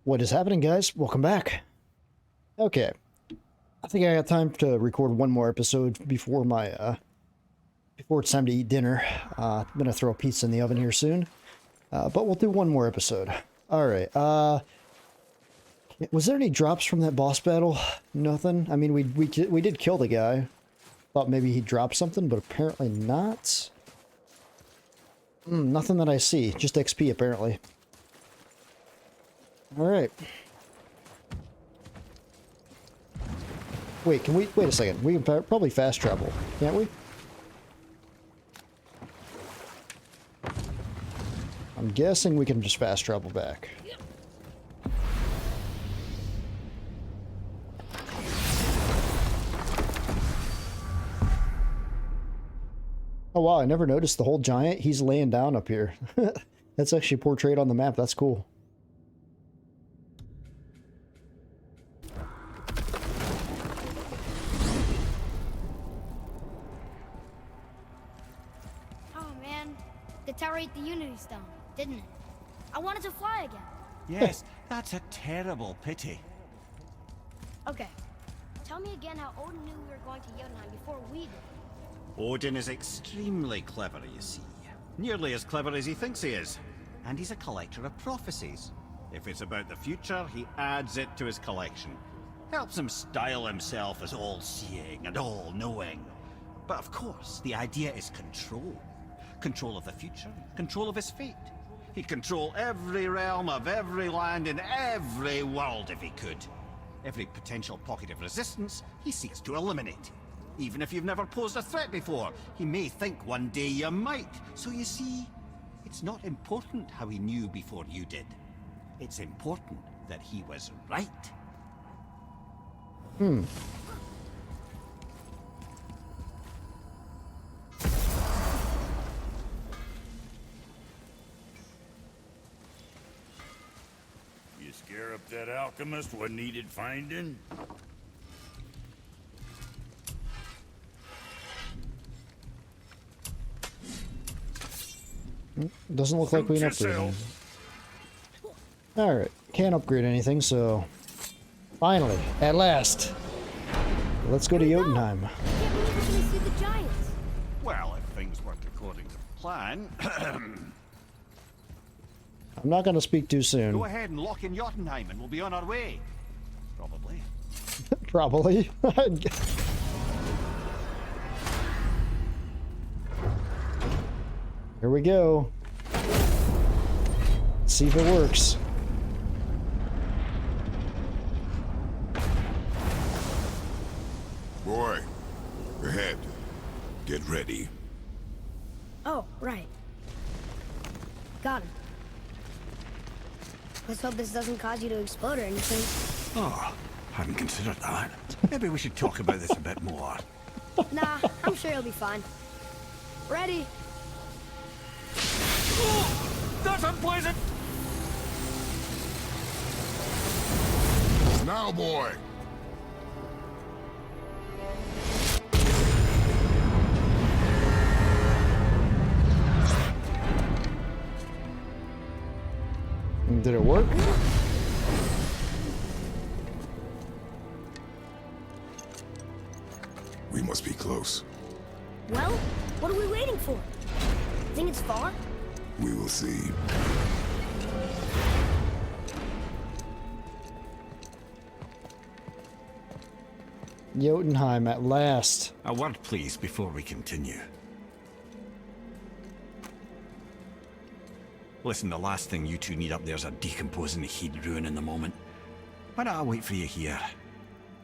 What is happening, guys? Welcome back. Okay. I think I got time to record one more episode before my, before it's time to eat dinner. I'm gonna throw a pizza in the oven here soon. But we'll do one more episode. Alright, was there any drops from that boss battle? Nothing? I mean, we did kill the guy. Thought maybe he dropped something, but apparently not. Nothing that I see. Just XP, apparently. Alright. Wait, wait a second. We can probably fast travel, can't we? I'm guessing we can just fast travel back. Oh wow, I never noticed the whole giant. He's laying down up here. That's actually portrayed on the map. That's cool. The tower ate the Unity Stone, didn't it? I wanted to fly again. Yes, that's a terrible pity. Okay. Tell me again how Odin knew we were going to Jotunheim before we did. Odin is extremely clever, you see. Nearly as clever as he thinks he is. And he's a collector of prophecies. If it's about the future, he adds it to his collection. Helps him style himself as all-seeing and all-knowing. But of course, the idea is control. Control of the future, control of his fate. He'd control every realm of every land in every world if he could. Every potential pocket of resistance, he seeks to eliminate. Even if you've never posed a threat before, he may think one day you might. So you see, it's not important how he knew before you did. It's important that he was right. Scare up that alchemist what needed finding? Doesn't look like we can upgrade anything. Alright, can't upgrade anything, so... Finally, at last! Let's go to Jotunheim. I can't believe we're gonna see the giants. Well, if things work according to plan... I'm not gonna speak too soon. Go ahead and lock in Jotunheim and we'll be on our way. Probably. Probably. Here we go. Let's see if it works. Boy, ahead. Get ready. Oh, right. Got him. Let's hope this doesn't cause you to explode or anything. Oh, hadn't considered that. Maybe we should talk about this a bit more. Nah, I'm sure you'll be fine. Ready? Oh, that's unpleasant! Now, boy. Did it work? We must be close. Well, what are we waiting for? Think it's far? We will see. Jotunheim at last. A word, please, before we continue. Listen, the last thing you two need up there is a decomposing heat ruining the moment. Why don't I wait for you here?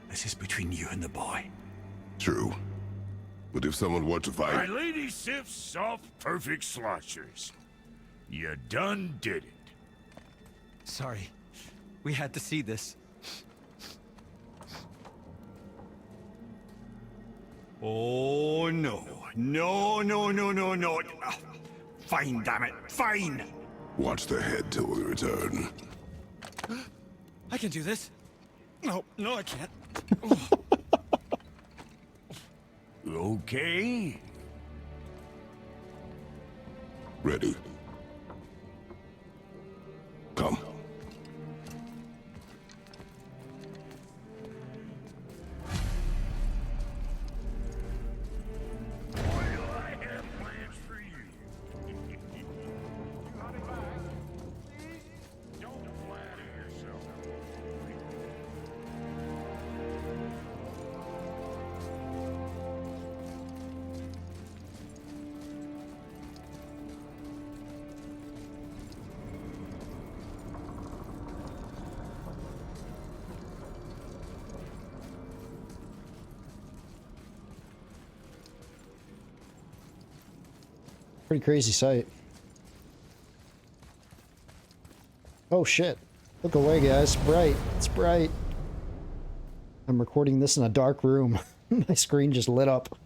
This is between you and the boy. True. But if someone were to My fight... lady sips soft, perfect sloshers. You done did it. Sorry. We had to see this. Oh, no. No, no, no, no, no. Ah, fine, damn it. Fine! Watch the head till we return. I can do this. No, I can't. Okay. Ready. Come. Pretty crazy sight. Oh shit. Look away, guys. It's bright. It's bright. I'm recording this in a dark room. My screen just lit up.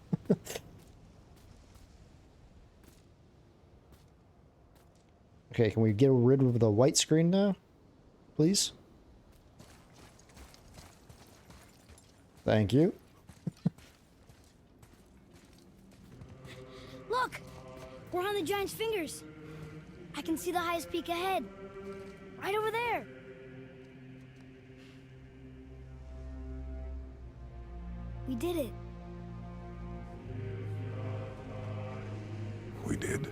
Okay, can we get rid of the white screen now? Please? Thank you. Look! We're on the giant's fingers. I can see the highest peak ahead. Right over there. We did it. We did.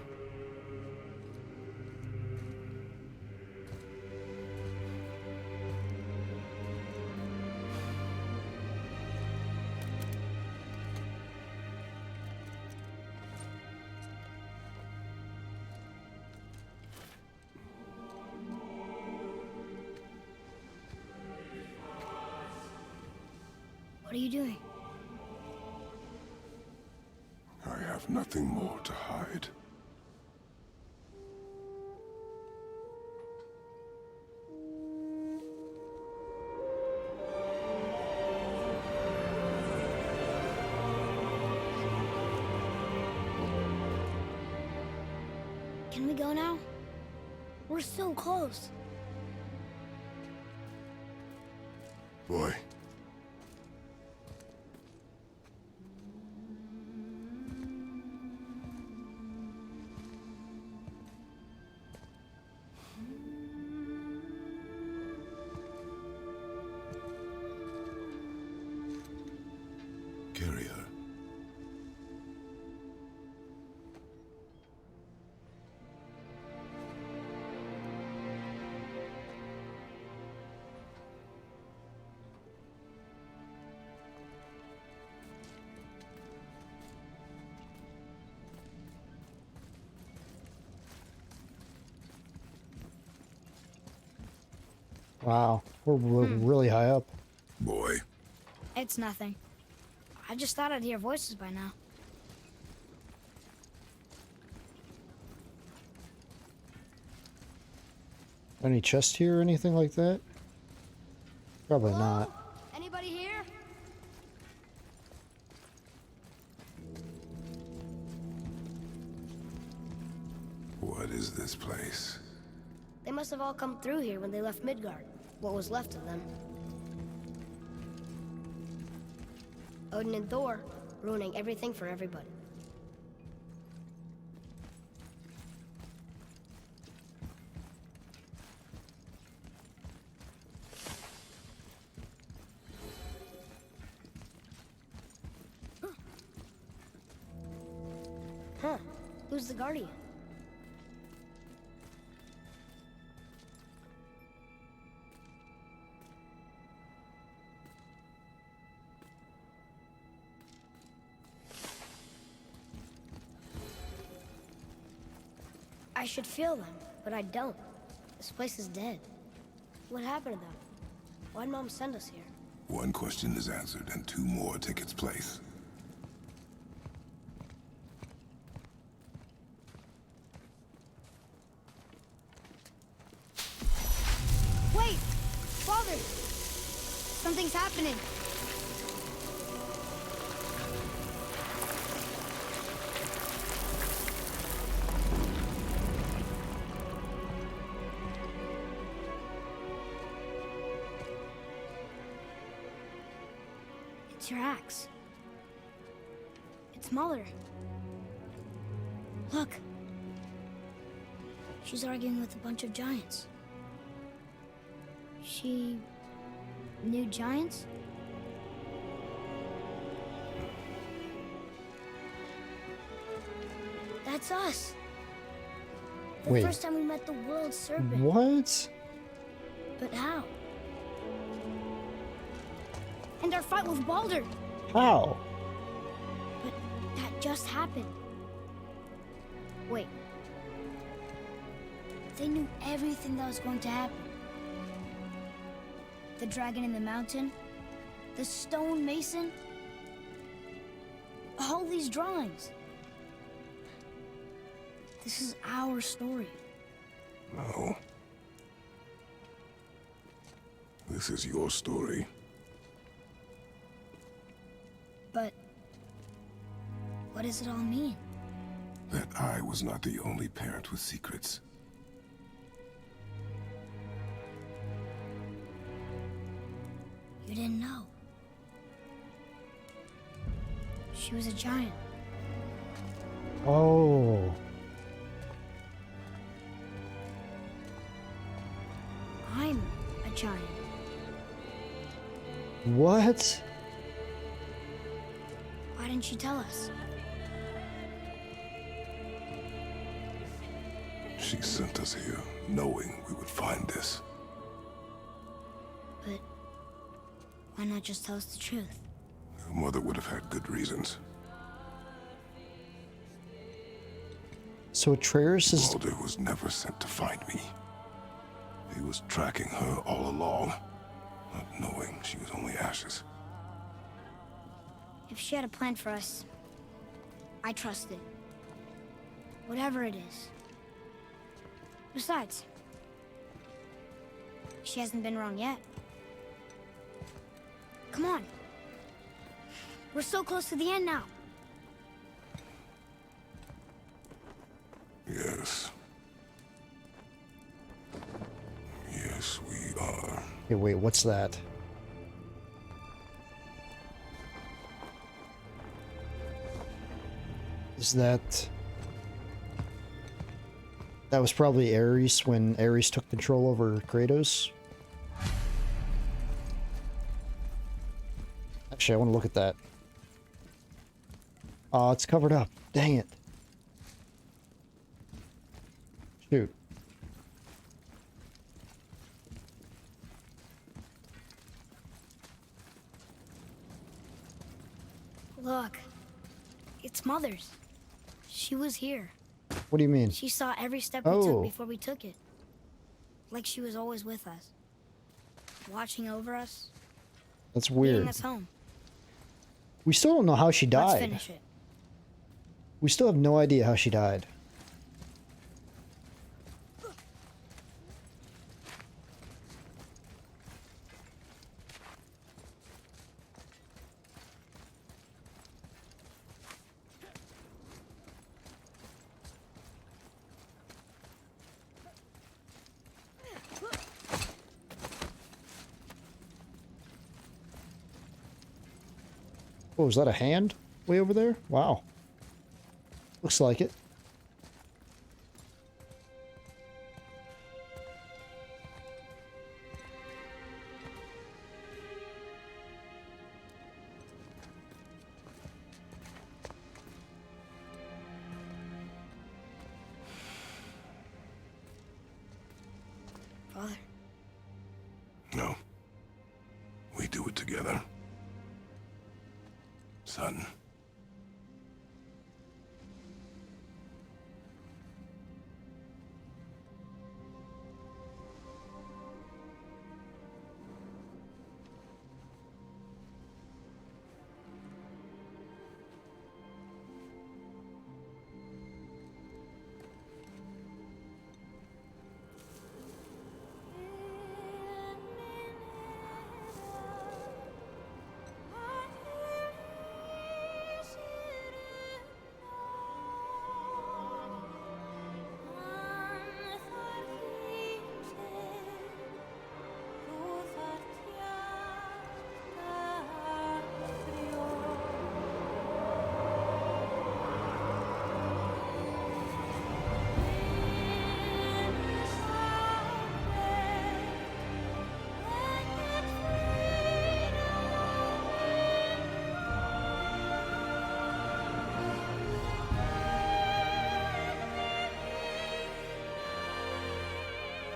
What are you doing? I have nothing more to hide. Can we go now? We're so close. Boy. Carry her. Wow, we're really high up. Boy. It's nothing. I just thought I'd hear voices by now. Any chest here or anything like that? Probably Hello? not. Anybody here? What is this place? They must have all come through here when they left Midgard. What was left of them. Odin and Thor, ruining everything for everybody. Huh. Who's the Guardian? I should feel them, but I don't. This place is dead. What happened to them? Why'd Mom send us here? One question is answered and two more take its place. Wait! Father! Something's happening. It's your axe. It's Mother. Look. She's arguing with a bunch of giants. She knew giants? That's us. The Wait. first time we met the world serpent. What? But how? And our fight with Baldur. How? But that just happened. Wait. They knew everything that was going to happen. The dragon in the mountain, the stone mason, all these drawings. This is our story. No. This is your story. But what does it all mean? That I was not the only parent with secrets. You didn't know. She was a giant. Oh. I'm a giant. What? Why didn't you tell us? She sent us here, knowing we would find this. But why not just tell us the truth? Your mother would have had good reasons. So Atreus is... Baldur was never sent to find me. He was tracking her all along, not knowing she was only ashes. If she had a plan for us, I trust it. Whatever it is. Besides, she hasn't been wrong yet. Come on. We're so close to the end now. Yes. Yes, we are. Hey, wait, what's that? Is that... That was probably Ares when Ares took control over Kratos. Actually, I want to look at that. Oh, it's covered up. Dang it. Shoot. Look. It's Mother's. She was here. What do you mean? She saw every step we Oh. took before we took it. Like she was always with us. Watching over us. That's Leading weird. us home. We still don't know how she Let's died. finish it. We still have no idea how she died. Oh, is that a hand way over there? Wow. Looks like it. Father. No. We do it together. Son.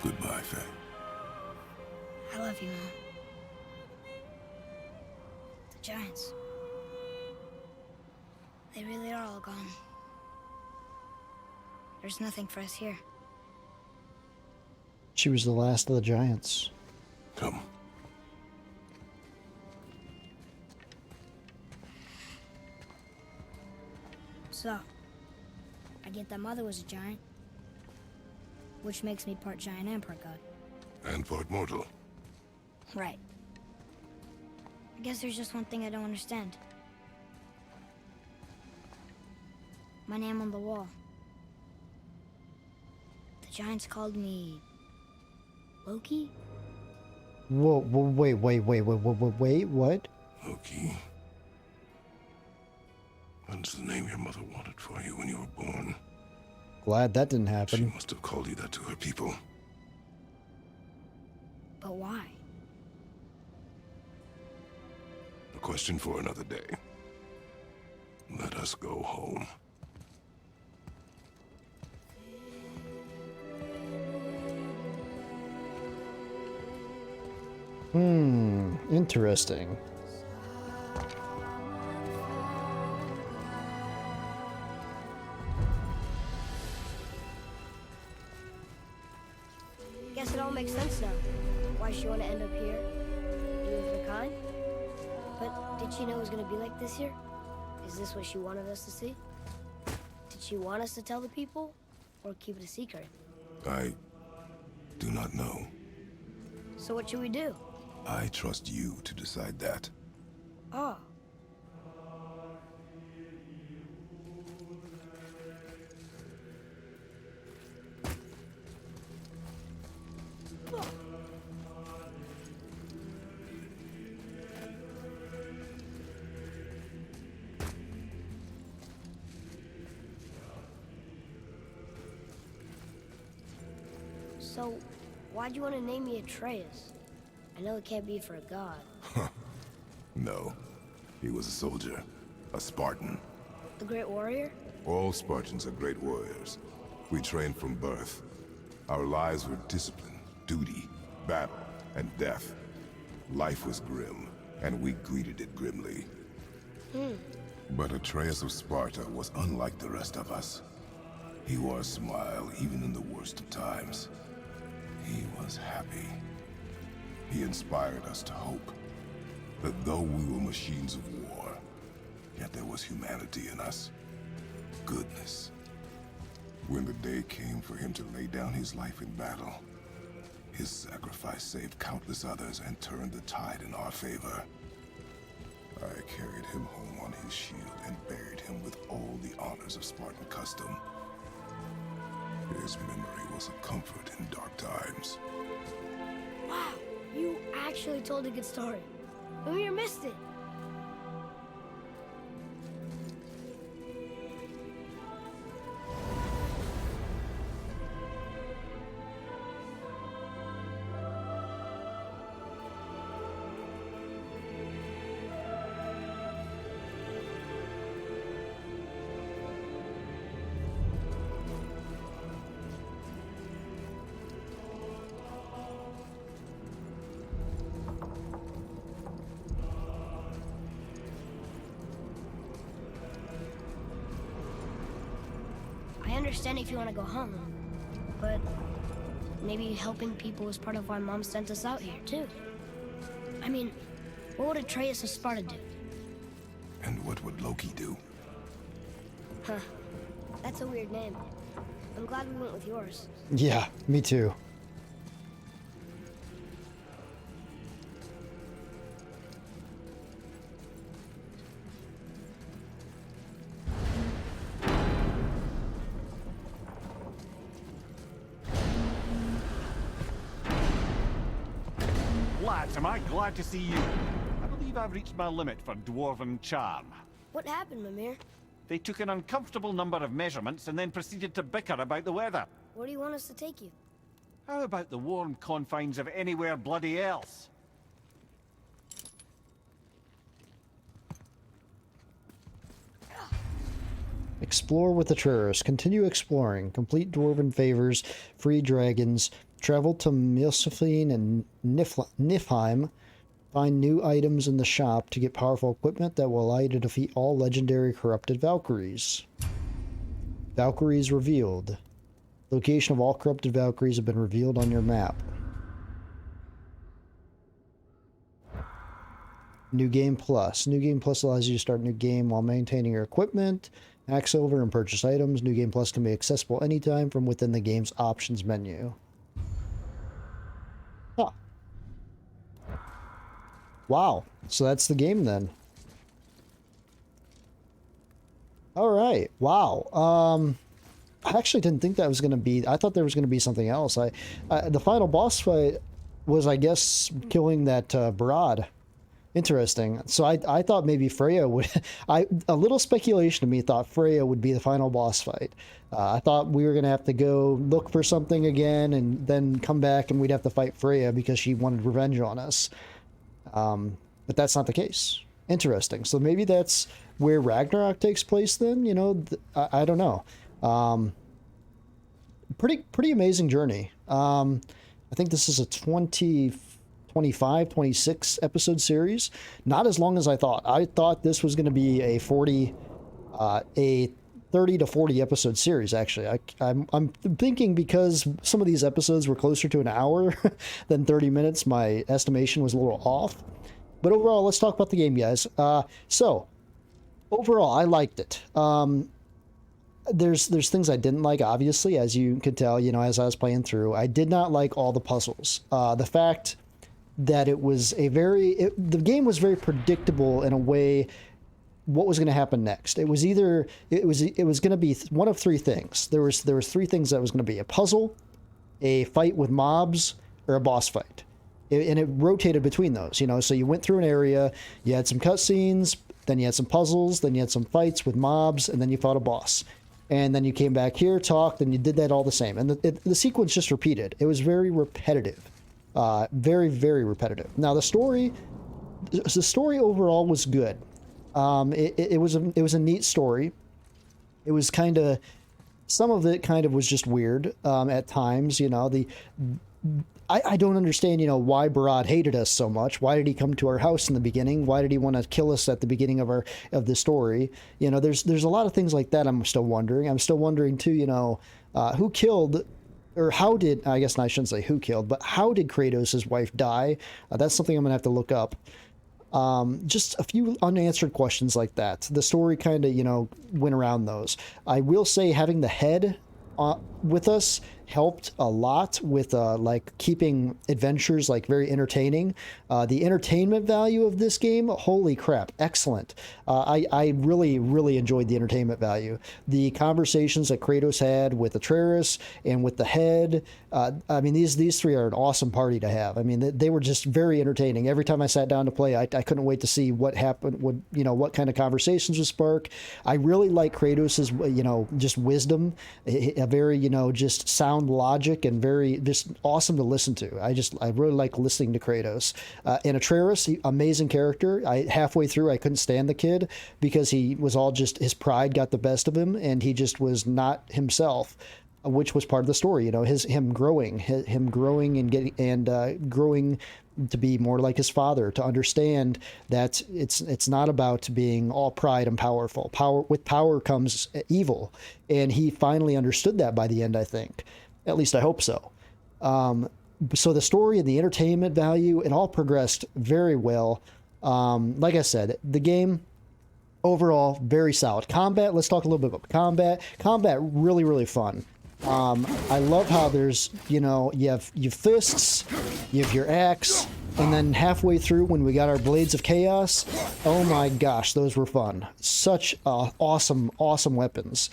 Goodbye, Faye. I love you, Mom. The giants. They really are all gone. There's nothing for us here. She was the last of the giants. Come. So, I get that Mother was a giant. Which makes me part giant and part god. And part mortal. Right. I guess there's just one thing I don't understand. My name on the wall. The giants called me... Loki? Whoa, wait, what? Loki. That's the name your mother wanted for you when you were born. Glad that didn't She happen. must have called you that to her people. But why? A question for another day. Let us go home. Interesting. Guess it all makes sense now. Why she want to end up here? You with her kind? But did she know it was going to be like this here? Is this what she wanted us to see? Did she want us to tell the people? Or keep it a secret? I do not know. So what should we do? I trust you to decide that. Oh. So, why'd you want to name me Atreus? I know it can't be for a god. No. He was a soldier. A Spartan. The great warrior? All Spartans are great warriors. We trained from birth. Our lives were discipline, duty, battle, and death. Life was grim, and we greeted it grimly. But Atreus of Sparta was unlike the rest of us. He wore a smile even in the worst of times. He was happy. He inspired us to hope that though we were machines of war, yet there was humanity in us. Goodness. When the day came for him to lay down his life in battle, his sacrifice saved countless others and turned the tide in our favor. I carried him home on his shield and buried him with all the honors of Spartan custom. His memory was a comfort in dark times. Wow, you actually told a good story. Mimir missed it. I understand if you want to go home, but maybe helping people is part of why Mom sent us out here, too. I mean, what would Atreus of Sparta do? And what would Loki do? Huh. That's a weird name. I'm glad we went with yours. Yeah, me too. Lads, am I glad to see you. I believe I've reached my limit for dwarven charm. What happened, Mimir? They took an uncomfortable number of measurements and then proceeded to bicker about the weather. Where do you want us to take you? How about the warm confines of anywhere bloody else? Explore with Atreus. Continue exploring. Complete dwarven favors. Free dragons. Travel to Milsifine and Niflheim. Find new items in the shop to get powerful equipment that will allow you to defeat all legendary corrupted Valkyries. Valkyries revealed. Location of all corrupted Valkyries have been revealed on your map. New Game Plus. New Game Plus allows you to start a new game while maintaining your equipment. Hack silver and purchase items. New Game Plus can be accessible anytime from within the game's options menu. Huh. Wow. So that's the game then. All right. Wow. I actually didn't think that was going to be... I thought there was going to be something else. The final boss fight was, I guess, killing that broad. Interesting. So I thought maybe Freya would... a little speculation to me thought Freya would be the final boss fight. I thought we were going to have to go look for something again and then come back and we'd have to fight Freya because she wanted revenge on us. But that's not the case. Interesting. So maybe that's where Ragnarok takes place then? You know, I don't know. Pretty amazing journey. I think this is a 25, 26 episode series. Not as long as I thought. I thought this was going to be a 30 to 40 episode series, actually. I'm thinking because some of these episodes were closer to an hour than 30 minutes, my estimation was a little off. But overall, let's talk about the game, guys. So, overall, I liked it. There's things I didn't like, obviously, as you could tell, you know, as I was playing through. I did not like all the puzzles. The fact that it was the game was very predictable in a way. What was going to happen next? It was either it was going to be one of three things. There was three things that was going to be: a puzzle, a fight with mobs, or a boss fight. And it rotated between those, you know. So you went through an area, you had some cutscenes, then you had some puzzles, then you had some fights with mobs, and then you fought a boss. And then you came back here, talked, and you did that all the same. And the sequence just repeated. It was very repetitive. Very, very repetitive. Now, the story overall was good. It was a neat story. It was kind of, some of it kind of was just weird at times, you know. I don't understand, you know, why Barad hated us so much. Why did he come to our house in the beginning? Why did he want to kill us at the beginning of the story? You know, there's a lot of things like that I'm still wondering. I'm still wondering, too, you know, who killed, or how did, I guess I shouldn't say who killed, but how did Kratos' wife die? That's something I'm going to have to look up. Just a few unanswered questions like that. The story kind of, you know, went around those. I will say having the head with us helped a lot with like keeping adventures like very entertaining. The entertainment value of this game, holy crap, excellent. I really enjoyed the entertainment value. The conversations that Kratos had with Atreus and with the head, I mean, these three are an awesome party to have. I mean, they were just very entertaining. Every time I sat down to play, I couldn't wait to see what happened, what kind of conversations would spark. I really like Kratos's, you know, just wisdom, a very, you know, just sound logic, and very just awesome to listen to. I really like listening to Kratos. And Atreus, amazing character. Halfway through I couldn't stand the kid because he was all just, his pride got the best of him and he just was not himself, which was part of the story. You know, him growing and getting and growing to be more like his father, to understand that it's not about being all pride and powerful. With power comes evil, and he finally understood that by the end, I think. At least I hope so. So the story and the entertainment value, it all progressed very well. Like I said, the game overall very solid. Combat, let's talk a little bit about combat. Combat really fun. I love how there's, you know, you have your fists, you have your axe, and then halfway through when we got our blades of chaos, oh my gosh, those were fun. Such awesome weapons.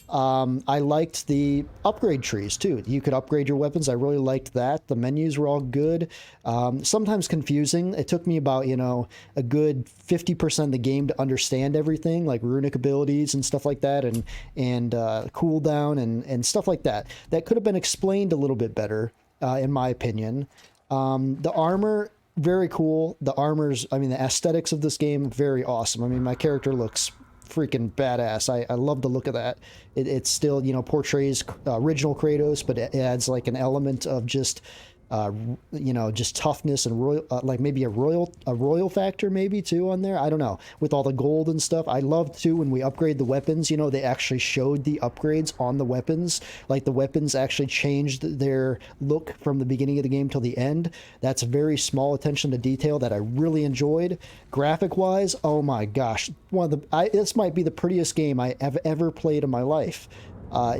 I liked the upgrade trees too. You could upgrade your weapons. I really liked that. The menus were all good. Sometimes confusing. It took me about, you know, a good 50% of the game to understand everything, like runic abilities and stuff like that, and cooldown and stuff like that. That could have been explained a little bit better, in my opinion. The armor, very cool. The armor's, I mean, the aesthetics of this game, very awesome. I mean, my character looks freaking badass. I love the look of that. It still, you know, portrays original Kratos, but it adds like an element of just you know, just toughness and royal, like maybe a royal factor maybe too on there. I don't know, with all the gold and stuff. I love too when we upgrade the weapons, you know, they actually showed the upgrades on the weapons. Like the weapons actually changed their look from the beginning of the game till the end. That's very small attention to detail that I really enjoyed. Graphic wise, oh my gosh, this might be the prettiest game I have ever played in my life.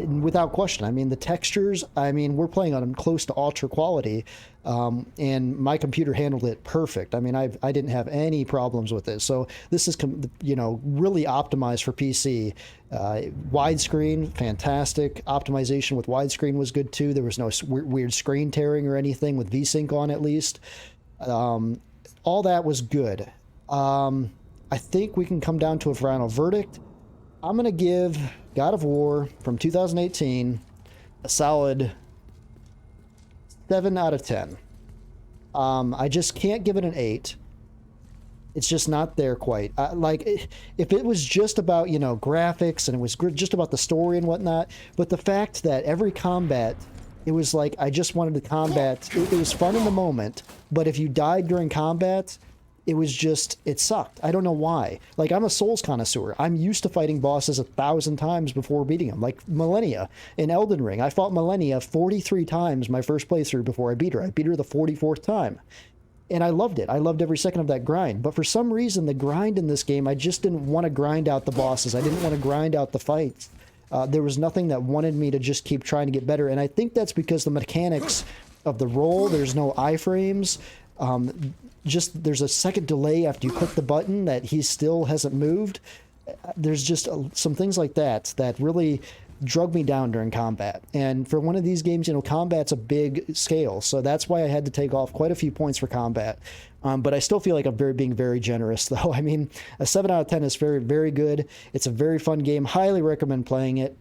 Without question. I mean, the textures, I mean, we're playing on them close to ultra quality, and my computer handled it perfect. I mean, I didn't have any problems with it. So this is, you know, really optimized for PC. Widescreen, fantastic. Optimization with widescreen was good too. There was no weird screen tearing or anything with VSync on, at least. All that was good. I think we can come down to a final verdict. I'm going to give God of War from 2018 a solid 7 out of 10. I just can't give it an 8. It's just not there quite. Like, if it was just about, you know, graphics and it was just about the story and whatnot, but the fact that every combat, it was like, I just wanted the combat. It was fun in the moment, but if you died during combat, it was just, it sucked. I don't know why. Like, I'm a Souls connoisseur. I'm used to fighting bosses 1,000 times before beating them. Like Millennia in Elden Ring. I fought Millennia 43 times my first playthrough before I beat her. I beat her the 44th time. And I loved it. I loved every second of that grind. But for some reason, the grind in this game, I just didn't want to grind out the bosses. I didn't want to grind out the fights. There was nothing that wanted me to just keep trying to get better. And I think that's because the mechanics of the roll, there's no iframes. Just there's a second delay after you click the button that he still hasn't moved. There's just some things like that that really drug me down during combat. And for one of these games, you know, combat's a big scale, so that's why I had to take off quite a few points for combat. But I still feel like I'm being very generous, though. I mean, a 7 out of 10 is very, very good. It's a very fun game. Highly recommend playing it.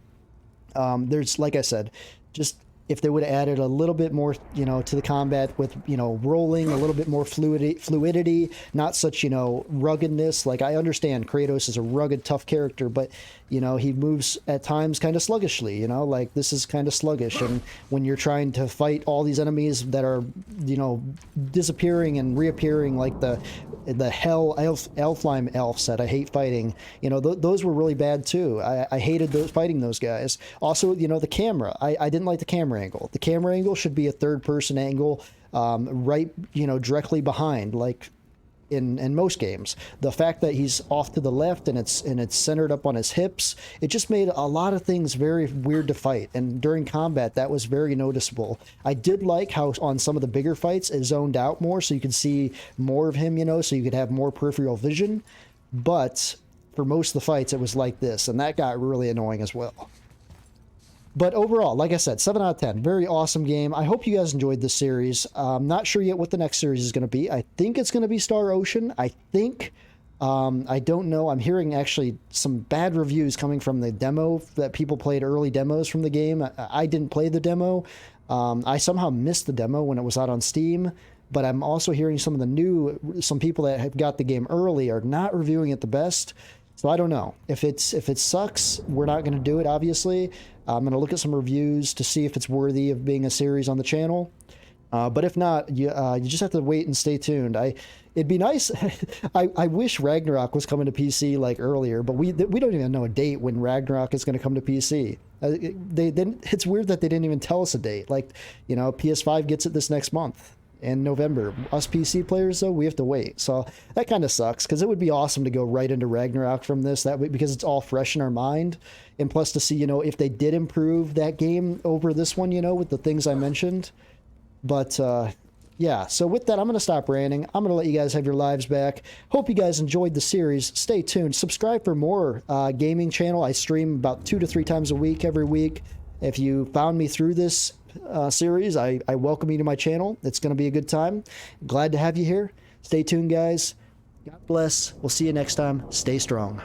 There's, like I said, just if they would have added a little bit more, you know, to the combat with, you know, rolling, a little bit more fluidity, not such, you know, ruggedness. Like, I understand Kratos is a rugged, tough character, but, you know, he moves at times kind of sluggishly, you know, like this is kind of sluggish. And when you're trying to fight all these enemies that are, you know, disappearing and reappearing, like the hell elflime elves that I hate fighting, you know, those were really bad too. I hated fighting those guys. Also, you know, the camera, I didn't like the camera angle. The camera angle should be a third person angle, right, you know, directly behind, like in most games. The fact that he's off to the left and it's centered up on his hips, it just made a lot of things very weird to fight. And during combat, that was very noticeable. I did like how on some of the bigger fights it zoned out more, so you could see more of him, you know, so you could have more peripheral vision. But for most of the fights, it was like this, and that got really annoying as well. But overall, like I said, 7 out of 10. Very awesome game. I hope you guys enjoyed this series. I'm not sure yet what the next series is going to be. I think it's going to be Star Ocean. I think. I don't know. I'm hearing actually some bad reviews coming from the demo that people played, early demos from the game. I didn't play the demo. I somehow missed the demo when it was out on Steam. But I'm also hearing some people that have got the game early are not reviewing it the best. So I don't know. If it sucks, we're not going to do it, obviously. I'm going to look at some reviews to see if it's worthy of being a series on the channel. But if not, you just have to wait and stay tuned. It'd be nice. I wish Ragnarok was coming to PC like earlier, but we don't even know a date when Ragnarok is going to come to PC. It's weird that they didn't even tell us a date. Like, you know, PS5 gets it this next month. In November. Us PC players, though, we have to wait. So that kind of sucks, because it would be awesome to go right into Ragnarok from this, that way, because it's all fresh in our mind. And plus to see, you know, if they did improve that game over this one, you know, with the things I mentioned. But yeah, so with that, I'm going to stop ranting. I'm going to let you guys have your lives back. Hope you guys enjoyed the series. Stay tuned. Subscribe for more gaming channel. I stream about 2 to 3 times a week, every week. If you found me through this series, I welcome you to my channel. It's going to be a good time. Glad to have you here. Stay tuned, guys. God bless. We'll see you next time. Stay strong.